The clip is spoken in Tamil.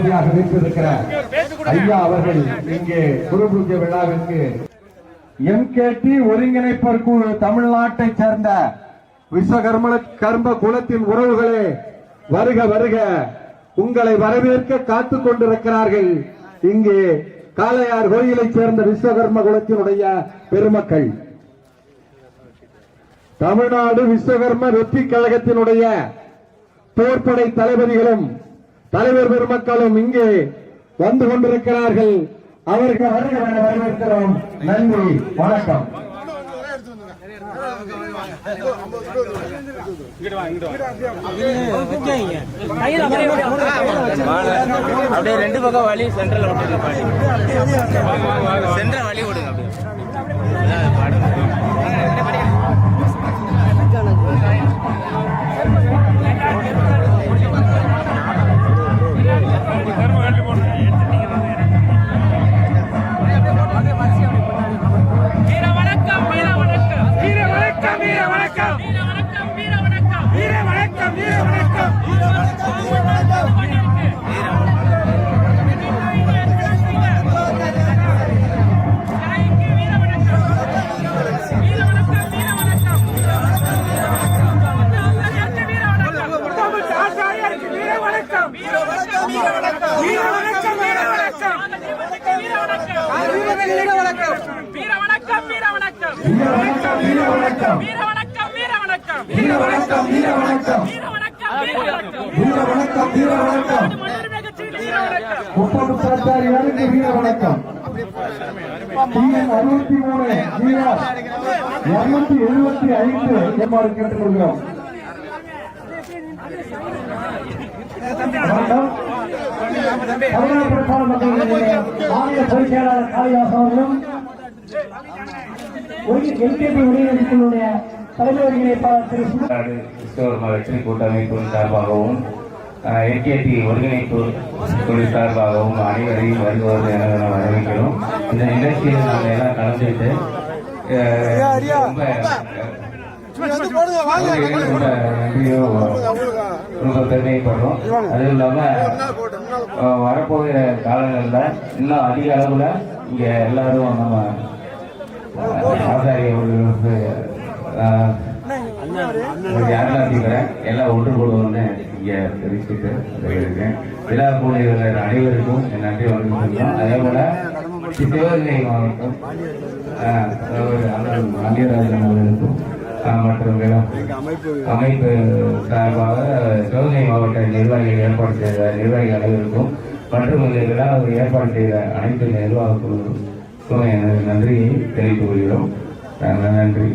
தளபதியாக வீற்றிருக்கிற ஐயா அவர்கள் இங்கே குரு பூஜை விழாவிற்கு MKT ஒருங்கிணைப்பர் குழு தமிழ்நாட்டை சேர்ந்த விஸ்வகர்ம குலத்தின் உறவுகளே, வருக வருக. உங்களை வரவேற்க காத்துக் கொண்டிருக்கிறார்கள் இங்கே காளையார் கோயிலை சேர்ந்த விஸ்வகர்ம குலத்தினுடைய பெருமக்கள். தமிழ்நாடு விஸ்வகர்ம வெற்றி கழகத்தினுடைய போர்ப்படை தளபதிகளும் தலைவர் பெருமக்களும் இங்கே வந்து கொண்டிருக்கிறார்கள். அவர்கள் வருக என வரவேற்கிறோம். நன்றி, வணக்கம். அப்படியே ரெண்டு பக்கம் வழி சென்ட்ரல் சென்ட்ரல் வழி விடுங்க. முப்பத்தாச்சாரியாருக்கு வீர வணக்கம். 273 எவ்வாறு கேட்டுக்கொள்கிறோம். மாநில பொதுச்செயலாளர் காளிதாஸ் அவர்களும் MKT ஒருங்கிணைப்புடைய தலைமை ஒருங்கிணைப்பாளர் திரு விஸ்வகர்ம வெற்றி கூட்டமைப்பின் சார்பாகவும் MKT ஒருங்கிணைப்பு குழு சார்பாகவும் அனைவரையும் வருவது என வரவேற்கிறோம். இந்த நிகழ்ச்சியில் நாங்கள் எல்லாம் கலந்துட்டு ரொம்ப நன்றியோ ரொம்ப பெருமைப்படுறோம். அதுவும் இல்லாம வரப்போகிற காலங்களில் இன்னும் அதிக அளவுல இங்க எல்லாரும் நம்ம ஆசாரிய யாருக்கிறேன் எல்லாம் ஒன்று கூடுவோம்னு இங்க தெரிவிச்சுட்டு இருக்கேன். விழா கூடியவர்கள் அனைவருக்கும் என் நன்றி வணக்கம். அதே போல சிவகங்கை மாவட்டம் அந்தியராஜன் அவர்களுக்கும் மற்றும் அமைப்பு சார்பாக சிவகங்கை மாவட்ட நிர்வாகிகள் ஏற்பாடு செய்த நிர்வாகிகள் அனைவருக்கும் மற்றும் இந்த விழா ஏற்பாடு செய்த அனைத்து நிர்வாக குழுவுக்கும் எனது நன்றியை தெரிவித்துக் கொள்கிறோம். நன்றி.